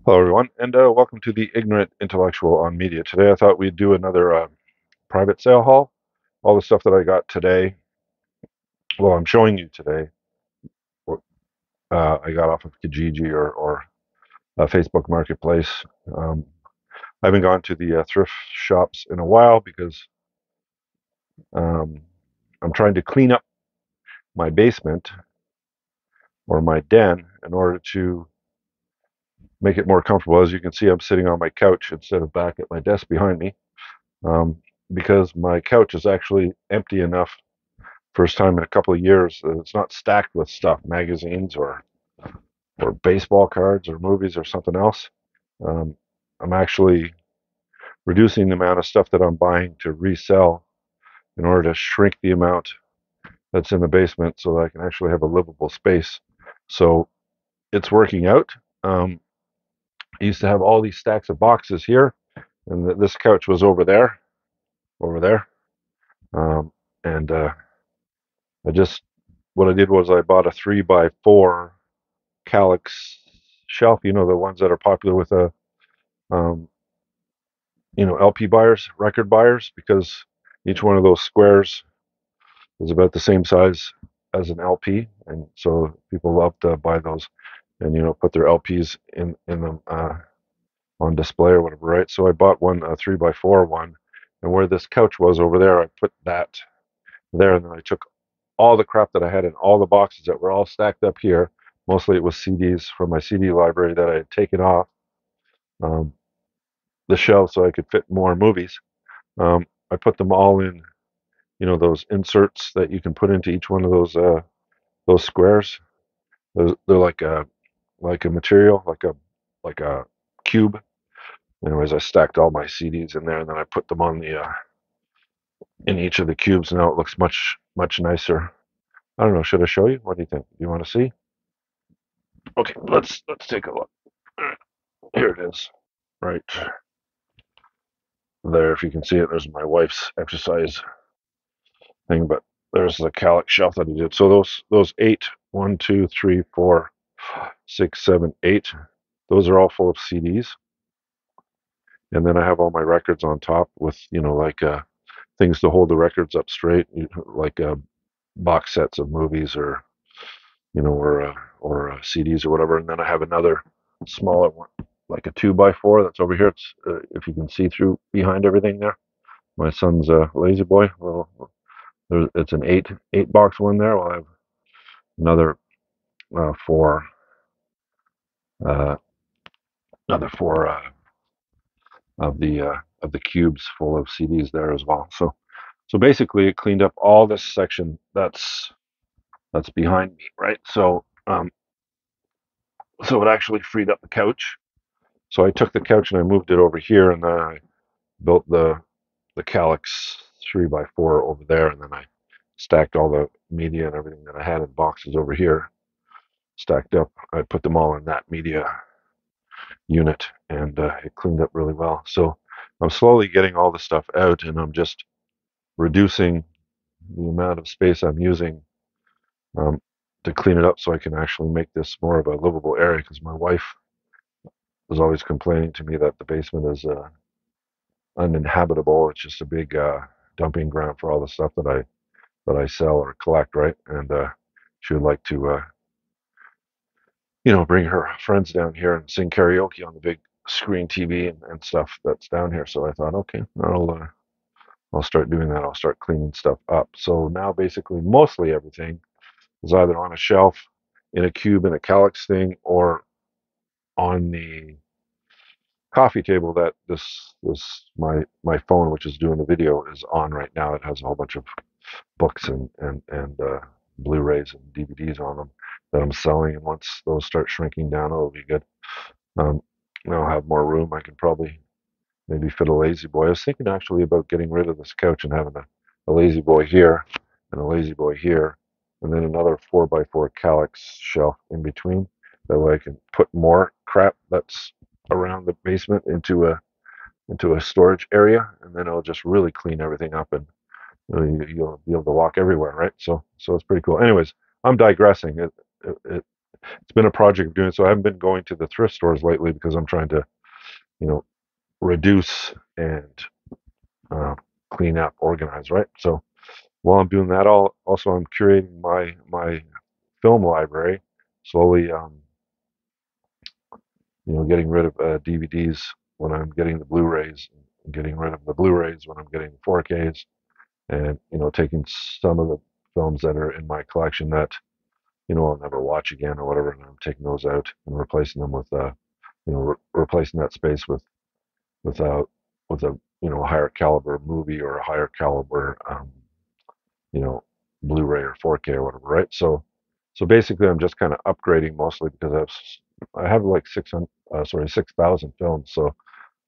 Hello, everyone, and welcome to the Ignorant Intellectual on Media. Today, I thought we'd do another private sale haul. All the stuff that I got today, well, I'm showing you today, I got off of Kijiji or Facebook Marketplace. Um, I haven't gone to the thrift shops in a while because um, I'm trying to clean up my basement or my den in order to make it more comfortable. As you can see, I'm sitting on my couch instead of back at my desk behind me um, because my couch is actually empty enough. First time in a couple of years it's not stacked with stuff, magazines or baseball cards or movies or something else. Um, I'm actually reducing the amount of stuff that I'm buying to resell in order to shrink the amount that's in the basement so that I can actually have a livable space. So it's working out. I used to have all these stacks of boxes here, and this couch was over there. Um, and I just what I did was I bought a 3x4 Calyx shelf. You know, the ones that are popular with um, LP buyers, record buyers, because each one of those squares is about the same size as an LP, and so people love to buy those and put their LPs in them on display or whatever, right? So I bought one, a 3x4 one, and where this couch was over there, I put that there, and then I took all the crap that I had in all the boxes that were all stacked up here. Mostly it was CDs from my CD library that I had taken off um, the shelf so I could fit more movies. I put them all in, those inserts that you can put into each one of those squares. They're like a material, like a cube. Anyways, I stacked all my CDs in there, and then I put them on the in each of the cubes. Now it looks much nicer. I don't know. Should I show you? What do you think? Do you want to see? Okay, let's take a look. Here it is, right there. If you can see it, there's my wife's exercise thing, but there's the Calyx shelf that I did. So those eight, 1, 2, 3, 4, 5, 6, 7, 8, those are all full of CDs. And then I have all my records on top with, like things to hold the records up straight, like box sets of movies or CDs or whatever. And then I have another smaller one, like a 2x4 that's over here. It's if you can see through behind everything there. My son's lazy boy. Well, it's an eight box one there. Well, I have another four, uh, another four of the cubes full of CDs there as well. So basically, it cleaned up all this section that's behind me, right? So it actually freed up the couch. So I took the couch and I moved it over here, and then I built the Calyx 3x4 over there, and then I stacked all the media and everything that I had in boxes over here, stacked up. I put them all in that media unit, and it cleaned up really well. So I'm slowly getting all the stuff out, and I'm just reducing the amount of space I'm using um, to clean it up so I can actually make this more of a livable area. Because my wife was always complaining to me that the basement is uninhabitable. It's just a big dumping ground for all the stuff that I sell or collect, right? And she would like to, bring her friends down here and sing karaoke on the big screen TV and stuff that's down here. So I thought, okay, I'll start doing that. I'll start cleaning stuff up. So now basically mostly everything is either on a shelf, in a cube, in a Calyx thing, or on the coffee table that this my phone, which is doing the video, is on right now. It has a whole bunch of books and Blu-rays and DVDs on them that I'm selling. And once those start shrinking down, it'll be good. Um, I'll have more room. I can probably maybe fit a lazy boy. I was thinking actually about getting rid of this couch and having a lazy boy here and a lazy boy here, and then another 4x4 Calyx shelf in between. That way I can put more crap that's around the basement into a storage area, and then it'll just really clean everything up, and you'll be able to walk everywhere, right? So it's pretty cool. Anyways, I'm digressing. it's been a project of doing. So I haven't been going to the thrift stores lately because I'm trying to, you know, reduce and uh, clean up, organize, right? So while I'm doing that, I'm curating my film library slowly. Getting rid of DVDs when I'm getting the Blu-rays, getting rid of the Blu-rays when I'm getting the 4Ks, and taking some of the films that are in my collection that I'll never watch again or whatever, and I'm taking those out and replacing them with replacing that space with a with a a higher caliber movie or a higher caliber you know Blu-ray or 4K or whatever, right? So basically, I'm just kind of upgrading mostly because I have like 6,000 films. So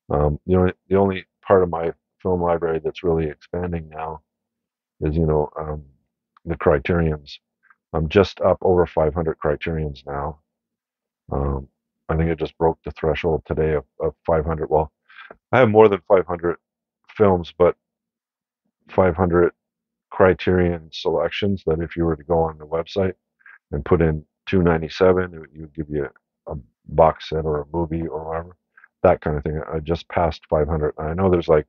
the only part of my film library that's really expanding now is the Criterions. I'm just up over 500 Criterions now. Um, I think I just broke the threshold today of 500. Well, I have more than 500 films, but 500 Criterion selections that if you were to go on the website and put in 297, it would give you a box set or a movie or whatever, that kind of thing. I just passed 500. I know there's like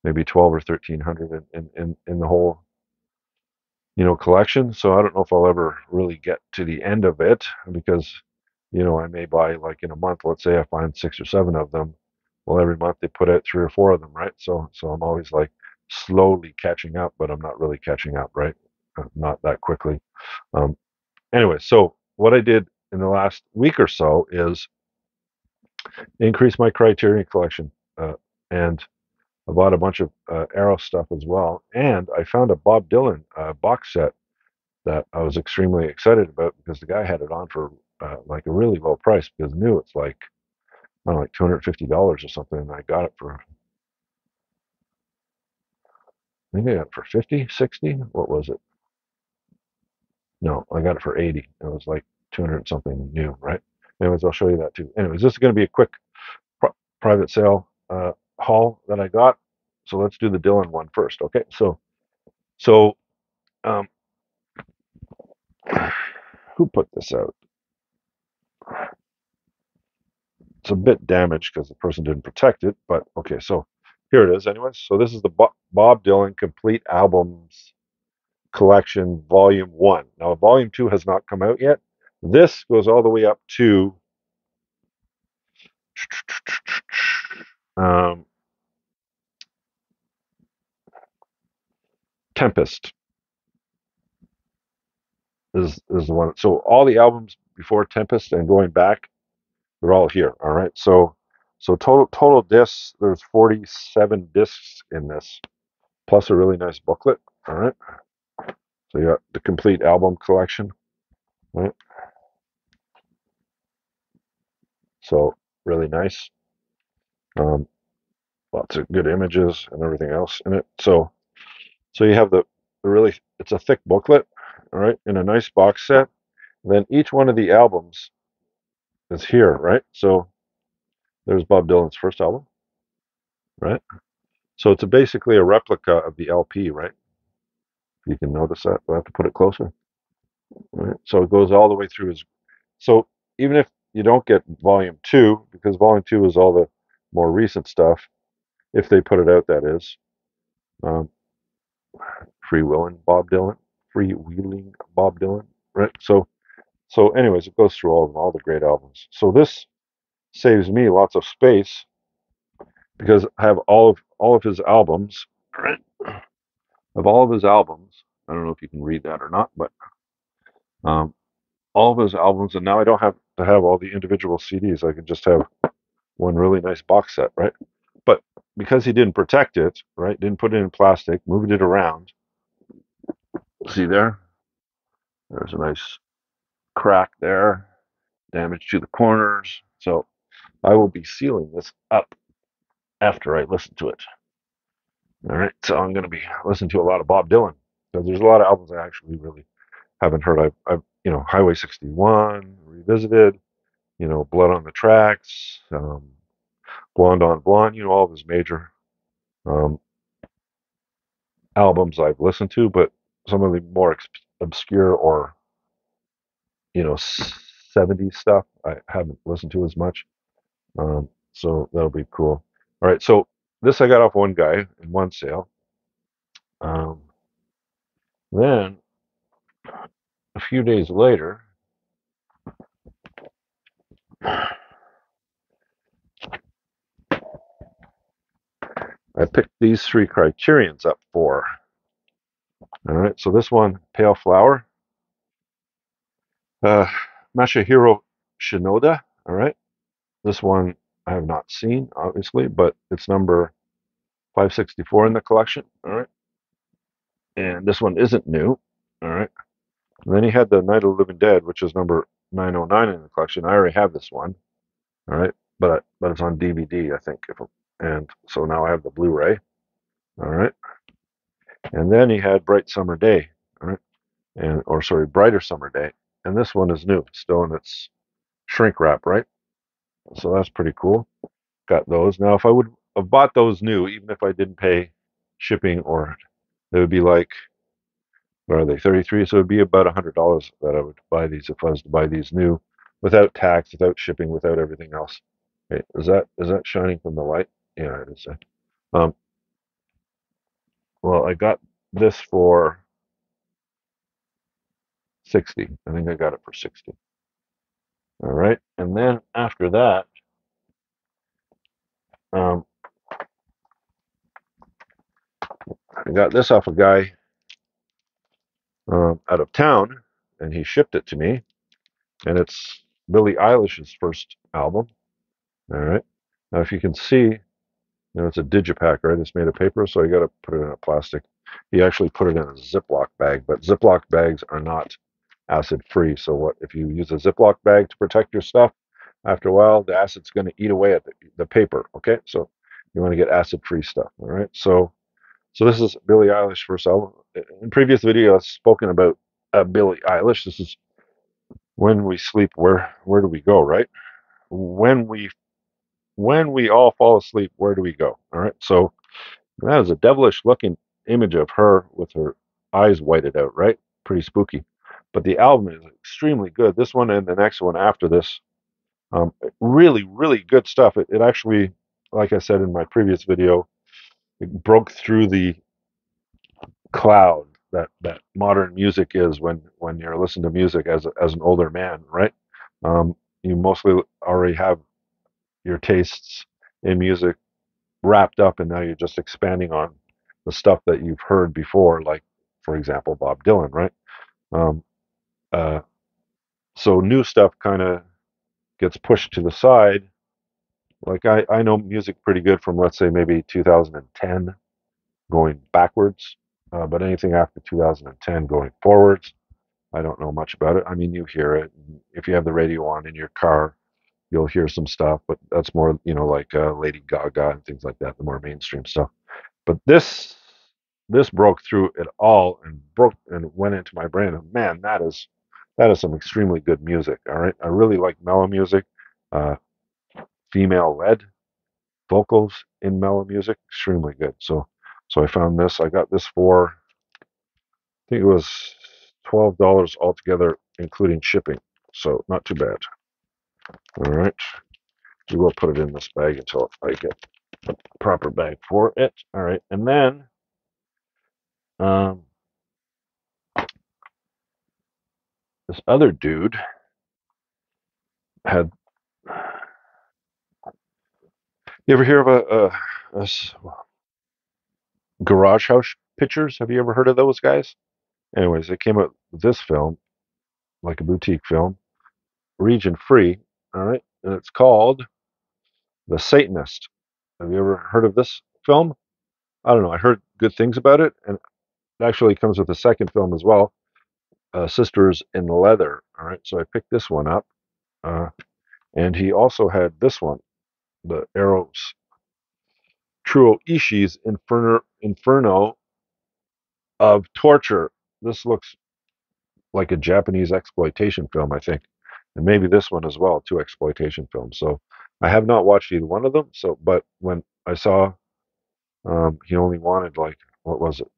maybe 12 or 1300 in the whole collection. So I don't know if I'll ever really get to the end of it because I may buy like in a month. Let's say I find six or seven of them. Well, every month they put out three or four of them, right? So I'm always like slowly catching up, but I'm not really catching up, right? Not that quickly. Um, anyway, so what I did in the last week or so is increase my Criterion collection, and I bought a bunch of Arrow stuff as well, and I found a Bob Dylan box set that I was extremely excited about because the guy had it on for like a really low price because new it's like I don't know, like $250 or something, and I got it for I think I got it for 50, 60. What was it? No, I got it for 80. It was like 200 something new, right? Anyways, I'll show you that too. Anyways, this is going to be a quick private sale haul that I got. So let's do the Dylan one first, okay? So um, who put this out? It's a bit damaged because the person didn't protect it, but okay, so here it is anyways. So this is the Bob Dylan Complete Albums Collection Volume 1. Now, Volume 2 has not come out yet. This goes all the way up to um, Tempest is the one. So all the albums before Tempest and going back, they're all here. All right. So total discs, there's 47 discs in this, plus a really nice booklet. All right. So you got the complete album collection. Right. So really nice. Um, Lots of good images and everything else in it. So you have the really it's a thick booklet, all right, in a nice box set. And then each one of the albums is here, right? So there's Bob Dylan's first album, right? So it's basically a replica of the LP, right? You can notice that. I have to put it closer. Right? So it goes all the way through his. So even if you don't get volume two, because volume two is all the more recent stuff, if they put it out, that is. Um, freewheeling Bob Dylan, freewheeling Bob Dylan, right? So anyways, it goes through all of them, all the great albums. So this saves me lots of space because I have all of his albums, right? Of all of his albums, I don't know if you can read that or not, but um, all of his albums, and now I don't have to have all the individual CDs. I can just have one really nice box set, right? But because he didn't protect it, right? Didn't put it in plastic, moved it around. See there? There's a nice crack there, damage to the corners. So I will be sealing this up after I listen to it. All right, so I'm going to be listening to a lot of Bob Dylan because there's a lot of albums I actually really haven't heard. I've Highway 61 revisited, Blood on the Tracks, Blonde on Blonde, all of his major um, albums I've listened to, but some of the more obscure or 70s stuff I haven't listened to as much. So that'll be cool. All right, so this I got off one guy in one sale. Um, then a few days later, I picked these three Criterions up for. All right, so this one, Pale Flower, uh, Masahiro Shinoda. All right, this one I have not seen, obviously, but it's number 564 in the collection. All right, and this one isn't new. All right, and then he had the Night of the Living Dead, which is number 909 in the collection. I already have this one. All right, but it's on DVD, I think, and so now I have the Blu-ray. All right, and then he had Bright Summer Day. All right, and or sorry, Brighter Summer Day, and this one is new, still in its shrink wrap, right? So that's pretty cool. Got those. Now, if I would have bought those new, even if I didn't pay shipping, or it would be like, what are they, 33? So it would be about $100 that I would buy these if I was to buy these new, without tax, without shipping, without everything else. Okay, is that shining from the light? Yeah, it is. Um, well, I got this for 60. I think I got it for 60. All right, and then after that, um, I got this off a guy out of town, and he shipped it to me, and it's Billie Eilish's first album. All right. Now, if you can see, it's a digipack, right? It's made of paper, so you got to put it in a plastic. He actually put it in a Ziploc bag, but Ziploc bags are not acid free. So what if you use a Ziploc bag to protect your stuff? After a while, the acid's going to eat away at the paper. Okay, so you want to get acid free stuff. All right. So this is Billie Eilish first album. In previous videos, I've spoken about Billie Eilish. This is When We Sleep. Where do we go? Right? When we when we all fall asleep, where do we go? All right. So that is a devilish looking image of her with her eyes whited out. Right? Pretty spooky. But the album is extremely good. This one and the next one after this, really, really good stuff. It actually, like I said in my previous video, it broke through the cloud that modern music is when you're listening to music as an older man, right? You mostly already have your tastes in music wrapped up, and now you're just expanding on the stuff that you've heard before, like for example Bob Dylan, right? Um, uh, so new stuff kind of gets pushed to the side. Like I know music pretty good from, let's say, maybe 2010 going backwards, but anything after 2010 going forwards, I don't know much about it. I mean, you hear it. If you have the radio on in your car, you'll hear some stuff, but that's more, like Lady Gaga and things like that, the more mainstream stuff. But this broke through it all and broke and went into my brain. And man, that is some extremely good music. All right, I really like mellow music, uh, female led vocals in mellow music, extremely good. So I found this. I got this for, I think it was $12 altogether, including shipping. So not too bad. All right. We will put it in this bag until I get a proper bag for it. All right. And then um, this other dude had. You ever hear of Garagehouse Pictures? Have you ever heard of those guys? Anyways, they came up with this film, like a boutique film, region free. All right. And it's called The Satanist. Have you ever heard of this film? I don't know. I heard good things about it, and it actually comes with a second film as well, Sisters in Leather. All right, so I picked this one up, uh, and he also had this one, the Eros Truo Ishii's Inferno of Torture. This looks like a Japanese exploitation film, I think, and maybe this one as well, two exploitation films. So I have not watched either one of them. So, but when I saw he only wanted, like, what was it?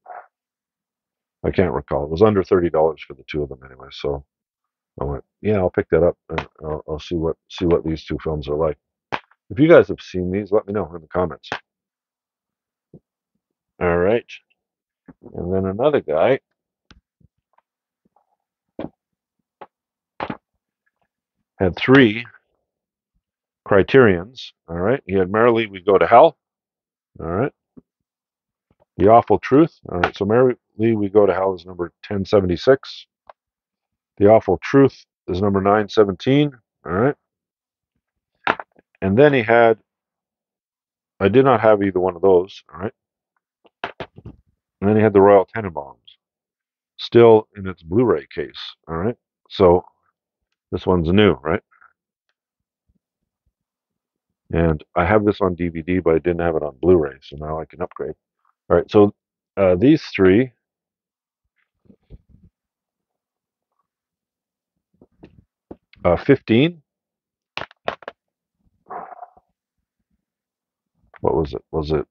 I can't recall. It was under $30 for the two of them anyway. So I went, yeah, I'll pick that up and I'll see what these two films are like. If you guys have seen these, let me know in the comments. All right. And then another guy had three Criterions. All right. He had Merrily We Go to Hell. All right. The Awful Truth. All right. So Merrily We Go to Hell is number 1076. The Awful Truth is number 917. All right. And then he had, I did not have either one of those. All right. And then he had the Royal Tenenbaums, still in its Blu-ray case. All right. So this one's new, right? And I have this on DVD, but I didn't have it on Blu-ray, so now I can upgrade. All right. So these three, 15. What was it? Was it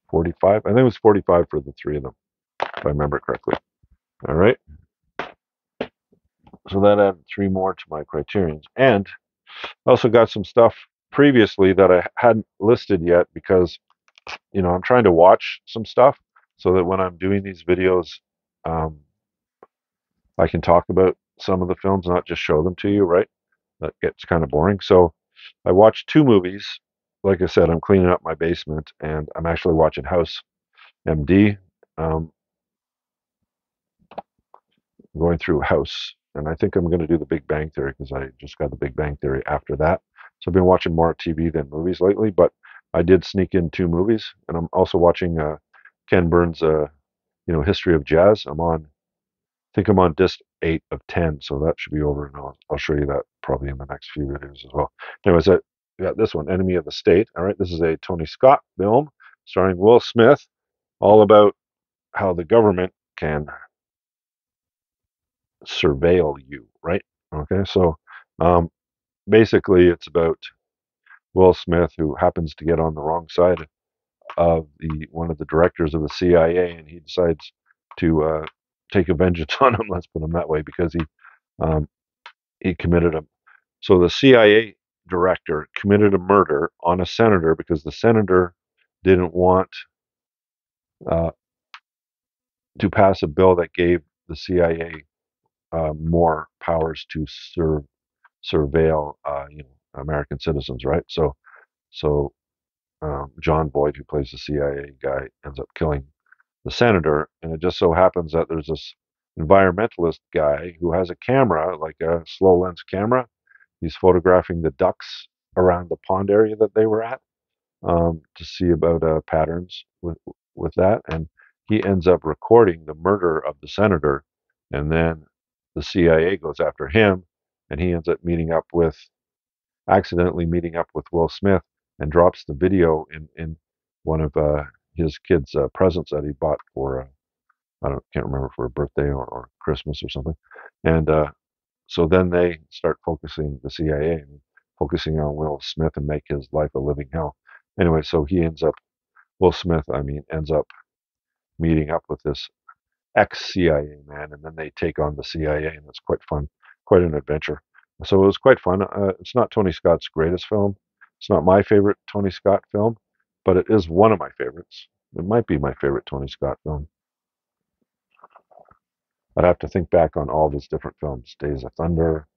45? I think it was 45 for the three of them, if I remember correctly. All right. So that added three more to my criterions. And I also got some stuff previously that I hadn't listed yet because, I'm trying to watch some stuff so that when I'm doing these videos, um, I can talk about some of the films, not just show them to you, right? That gets kind of boring. So I watched two movies. Like I said, I'm cleaning up my basement and I'm actually watching House MD. Um, going through House, and I think I'm going to do The Big Bang Theory because I just got The Big Bang Theory after that. So I've been watching more TV than movies lately, but I did sneak in two movies, and I'm also watching Ken Burns' History of Jazz. I think I'm on disc 8 of 10, so that should be over, and I'll show you that probably in the next few videos as well. Anyways, I got this one, Enemy of the State. All right, this is a Tony Scott film starring Will Smith, all about how the government can surveil you, right? Okay, so um, basically, it's about Will Smith who happens to get on the wrong side of the one of the directors of the CIA, and he decides to take a vengeance on him. Let's put him that way, because um, he committed a so the CIA director committed a murder on a senator because the senator didn't want uh, to pass a bill that gave the CIA more powers to surveil American citizens, right? So John Boyd, who plays the CIA guy, ends up killing the senator, and it just so happens that there's this environmentalist guy who has a camera, like a slow lens camera. He's photographing the ducks around the pond area that they were at, to see about patterns with that, and he ends up recording the murder of the senator, and then the CIA goes after him, and he ends up accidentally meeting up with Will Smith and drops the video in one of his kids' presents that he bought for can't remember, for a birthday or Christmas or something, and so then they start focusing the CIA and focusing on Will Smith and make his life a living hell. Anyway, so Will Smith, ends up meeting up with this ex-CIA man, and then they take on the CIA, and it's quite fun, quite an adventure. So it was quite fun. It's not Tony Scott's greatest film. It's not my favorite Tony Scott film, but it is one of my favorites. It might be my favorite Tony Scott film. I'd have to think back on all of his different films: Days of Thunder,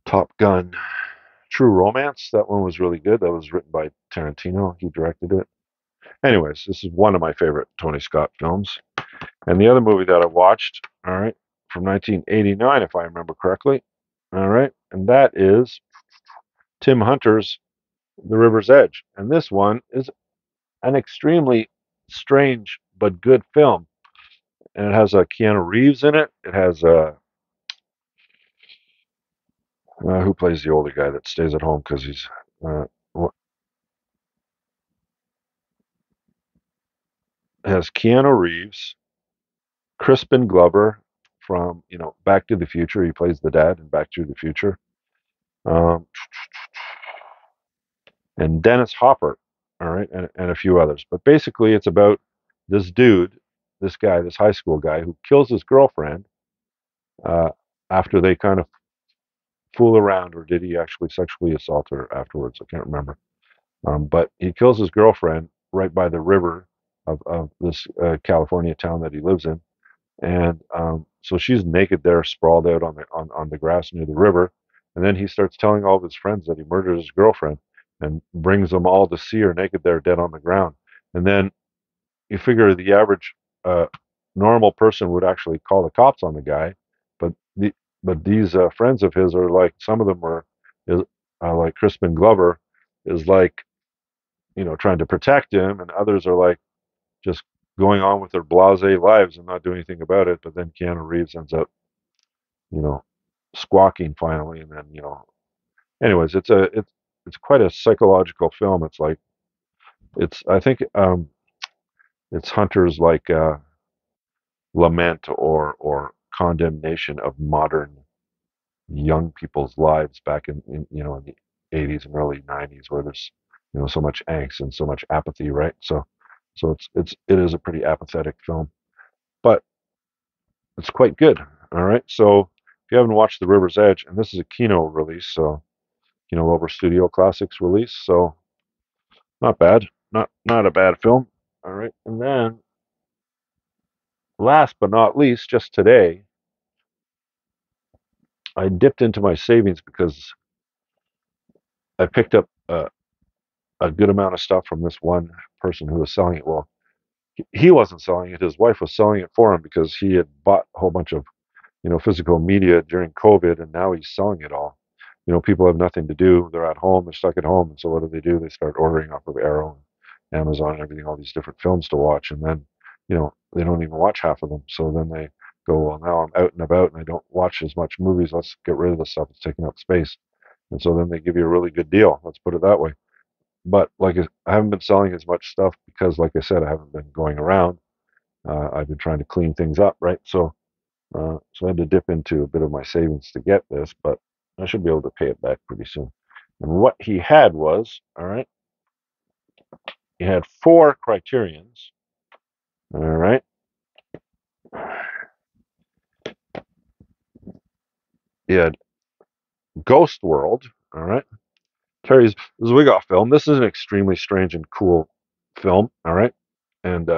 Top Gun, True Romance. That one was really good. That was written by Tarantino. He directed it. Anyways, this is one of my favorite Tony Scott films. And the other movie that I watched, all right, from 1989, if I remember correctly, all right, and that is Tim Hunter's The River's Edge. And this one is an extremely strange but good film. And it has Keanu Reeves in it. It has who plays the older guy that stays at home because he's uh, it has Keanu Reeves, Crispin Glover from Back to the Future. He plays the dad in Back to the Future. Um, and Dennis Hopper, all right, and a few others. But basically, it's about this dude. this guy, this high school guy, who kills his girlfriend uh, after they kind of fool around, or did he actually sexually assault her afterwards? I can't remember. But he kills his girlfriend right by the river of this California town that he lives in, and so she's naked there, sprawled out on the grass near the river. And then he starts telling all of his friends that he murdered his girlfriend, and brings them all to see her naked there, dead on the ground. And then you figure the average uh, normal person would actually call the cops on the guy, but these friends of his are like, some of them are is like Crispin Glover is like, trying to protect him, and others are like just going on with their blasé lives and not doing anything about it. But then Keanu Reeves ends up, you know, squawking finally, and then anyways, it's quite a psychological film. It's like it's I think it's Hunter's like lament or condemnation of modern young people's lives back in the 80s and early 90s, where there's so much angst and so much apathy, right? So it is a pretty apathetic film, but it's quite good. All right. So if you haven't watched The River's Edge, and this is a Kino release, so over Studio Classics release, so not bad. Not a bad film. All right. And then last but not least, just today, I dipped into my savings because I picked up a good amount of stuff from this one person who was selling it. Well, he wasn't selling it. His wife was selling it for him because he had bought a whole bunch of physical media during COVID, and now he's selling it all. People have nothing to do. They're at home. They're stuck at home. And so what do? They start ordering off of Arrow and Amazon and everything, all these different films to watch. And then, they don't even watch half of them. So then they go, well, now I'm out and about and I don't watch as much movies. Let's get rid of the stuff that's taking up space. And so then they give you a really good deal. Let's put it that way. But like I haven't been selling as much stuff because, like I said, I haven't been going around. I've been trying to clean things up, right? So I had to dip into a bit of my savings to get this, but I should be able to pay it back pretty soon. And what he had was, all right, he had four Criterions, all right. He had Ghost World, all right. Terry's Zwigoff film. This is an extremely strange and cool film, all right, and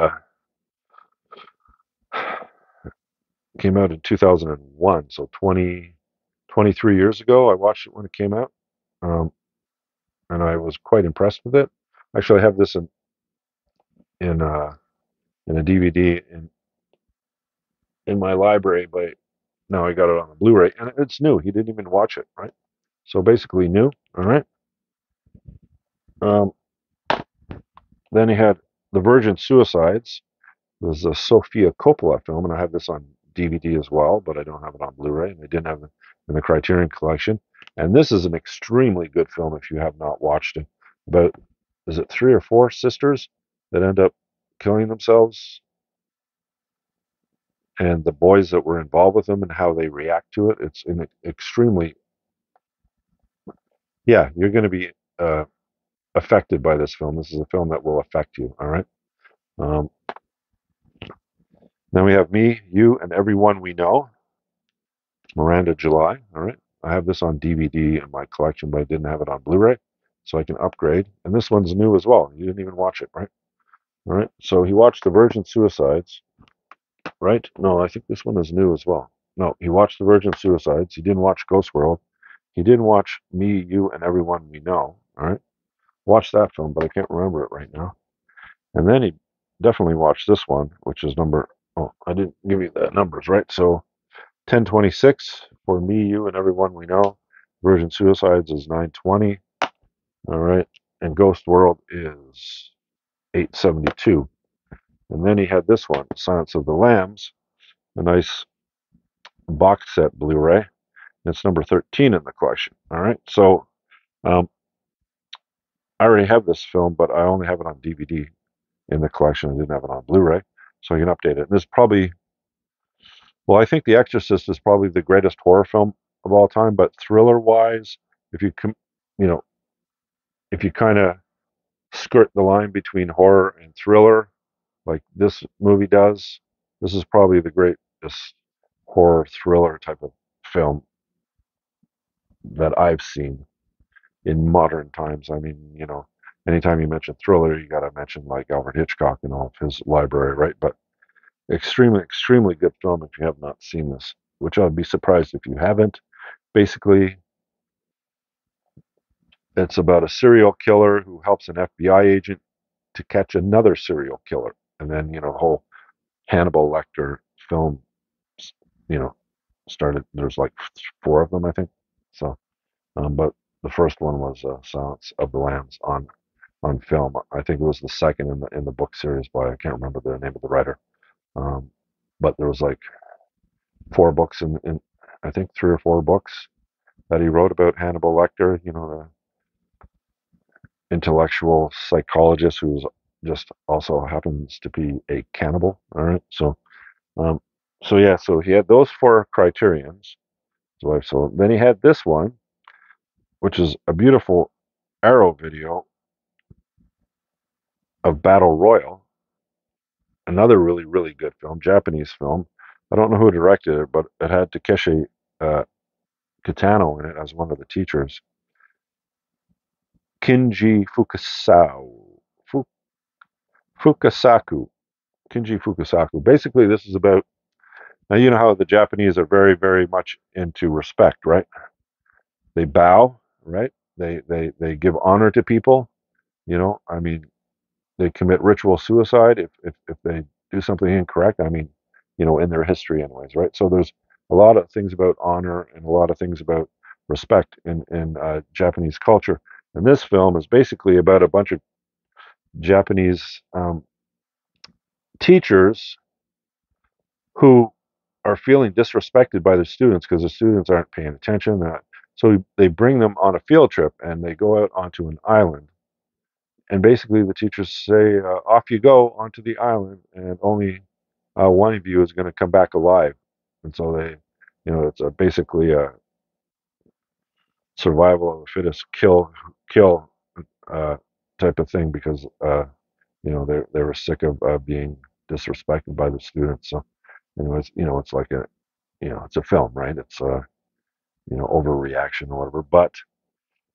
came out in 2001, so 23 years ago. I watched it when it came out, um, and I was quite impressed with it. Actually, I have this in uh, in a DVD in my library, but now I got it on a Blu-ray, and it's new. He didn't even watch it, right? So basically new. All right. Um, then he had The Virgin Suicides. This is a Sofia Coppola film, and I have this on DVD as well, but I don't have it on Blu-ray, and I didn't have it in the Criterion Collection. And this is an extremely good film if you have not watched it. About, is it three or four sisters that end up killing themselves, and the boys that were involved with them and how they react to it? It's an extremely, yeah, you're going to be uh, affected by this film. This is a film that will affect you. All right. Um, then we have Me, You, and Everyone We Know. Miranda July. All right. I have this on DVD in my collection, but I didn't have it on Blu-ray, so I can upgrade. And this one's new as well. You didn't even watch it, right? All right. So he watched The Virgin Suicides, right? No, I think this one is new as well. No, he watched The Virgin Suicides. He didn't watch Ghost World. He didn't watch Me, You, and Everyone We Know. All right. Watched that film, but I can't remember it right now. And then he definitely watched this one, which is number, oh, I didn't give you the numbers, right? So 1026 for Me, You, and Everyone We Know. Virgin Suicides is 920. All right. And Ghost World is 872. And then he had this one, Silence of the Lambs, a nice box set Blu-ray. And it's number 13 in the collection. All right. So um, I already have this film, but I only have it on DVD in the collection. I didn't have it on Blu-ray, so I can update it. And this is probably, well, I think The Exorcist is probably the greatest horror film of all time. But thriller-wise, if you you know, if you kind of skirt the line between horror and thriller, like this movie does, This is probably the greatest horror thriller type of film that I've seen in modern times. I mean, anytime you mention thriller, you got to mention like Alfred Hitchcock and all of his library, right? But extremely, extremely good film if you have not seen this, which I'd be surprised if you haven't. Basically, it's about a serial killer who helps an FBI agent to catch another serial killer. And then, the whole Hannibal Lecter film, you know, started. There's like four of them, I think. So, but the first one was Silence of the Lambs on film. I think it was the second in the book series by I can't remember the name of the writer. Um, but there was like four books in I think 3 or 4 books that he wrote about Hannibal Lecter. The intellectual psychologist who's just also happens to be a cannibal. All right, um, so yeah, so he had those four criterions. So then he had this one, which is a beautiful Arrow video of Battle Royale, another really really good film, Japanese film. I don't know who directed it, but it had Takeshi uh, Kitano in it as one of the teachers. Kinji Fukasaku. Kinji Fukasaku. Basically, this is about now. You know how the Japanese are very, very much into respect, right? They bow, right? They give honor to people. I mean, they commit ritual suicide if they do something incorrect. I mean, in their history, anyways, right? So there's a lot of things about honor and a lot of things about respect in Japanese culture. And this film is basically about a bunch of Japanese teachers who are feeling disrespected by the students because the students aren't paying attention. So they bring them on a field trip and they go out onto an island. And basically, the teachers say, off you go onto the island, and only one of you is going to come back alive. And so it's basically a survival of the fittest, kill uh, type of thing because, they were sick of being disrespected by the students. So, anyways, it's like it's a film, right? It's overreaction or whatever.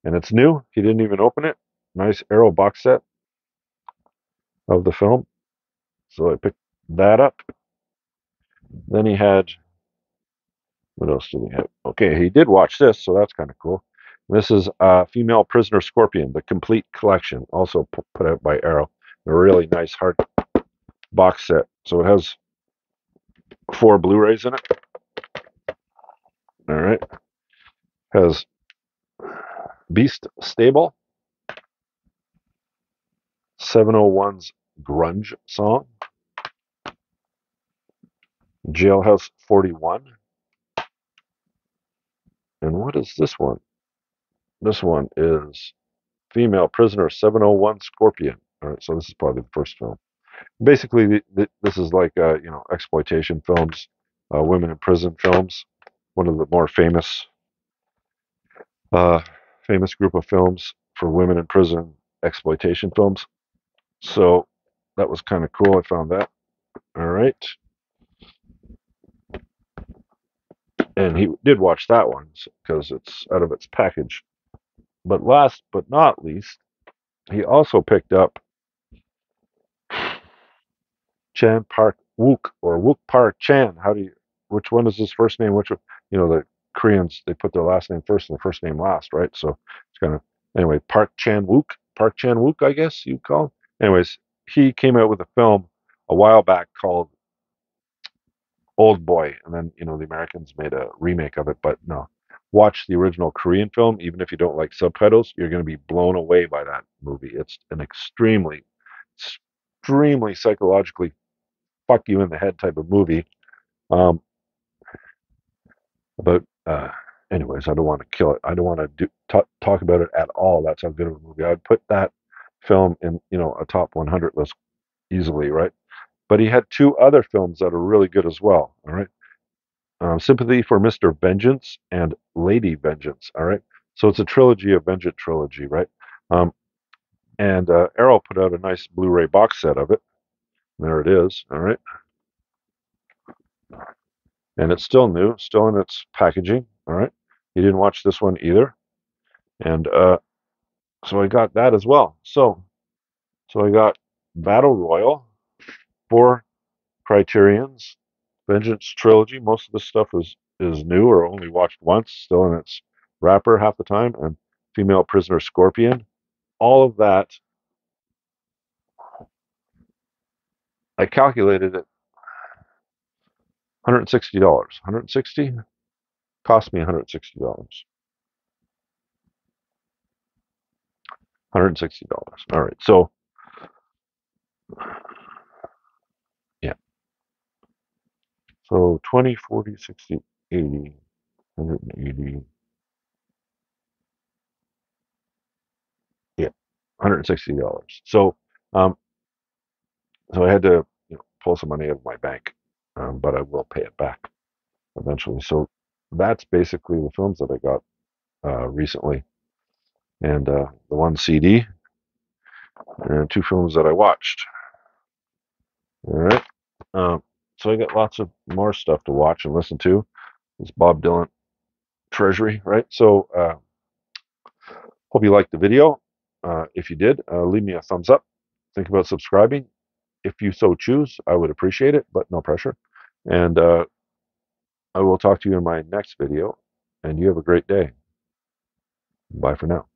And it's new. He didn't even open it. Nice Arrow box set of the film. So I picked that up. Then he had, what else did he have? Okay, he did watch this, so that's kind of cool. This is Female Prisoner Scorpion, the complete collection, also put out by Arrow. A really nice hard box set. So it has 4 Blu-rays in it. All right. Has Beast Stable, 701's Grunge Song, Jailhouse 41. And what is this one? This one is Female Prisoner 701 Scorpion. All right, so this is probably the first film. Basically, this is like exploitation films, women in prison films. One of the more uh, famous group of films for women in prison exploitation films. So that was kind of cool. I found that. All right, and he did watch that one because it's out of its package. But last but not least, he also picked up Chan Park Wook or Wook Park Chan. Which one is his first name? The Koreans, they put their last name first and the first name last, right? So it's kind of, anyway, Park Chan Wook, I guess you call. Anyways, he came out with a film a while back called Old Boy. And then, the Americans made a remake of it, but no. Watch the original Korean film. Even if you don't like subtitles, you're going to be blown away by that movie. It's an extremely, extremely psychologically fuck you in the head type of movie. Um, but anyways, I don't want to kill it. I don't want to talk about it at all. That's how good of a movie. I'd put that film in a top 100 list easily, right? But he had 2 other films that are really good as well. All right, Sympathy for Mr. Vengeance and Lady Vengeance. All right, so it's a trilogy, a Vengeance trilogy, right? Um, and Arrow put out a nice Blu-ray box set of it. There it is. All right. And it's still new, still in its packaging. All right. You didn't watch this one either. And so I got that as well. So I got Battle Royale for Criterions, Vengeance Trilogy. Most of the stuff is new or only watched once, still in its wrapper half the time, and Female Prisoner Scorpion. All of that, I calculated it $160. 160 cost me $160. $160. All right. So yeah. So 20, 40, 60, 80, 180. Yeah. $160. Um so I had to, pull some money out of my bank. But I will pay it back eventually. So that's basically the films that I got recently, and the one CD and two films that I watched. All right. Um, so I got lots of more stuff to watch and listen to. It's Bob Dylan Treasury, right? So hope you liked the video. If you did, leave me a thumbs up. Think about subscribing. If you so choose, I would appreciate it, but no pressure. And I will talk to you in my next video. And you have a great day. Bye for now.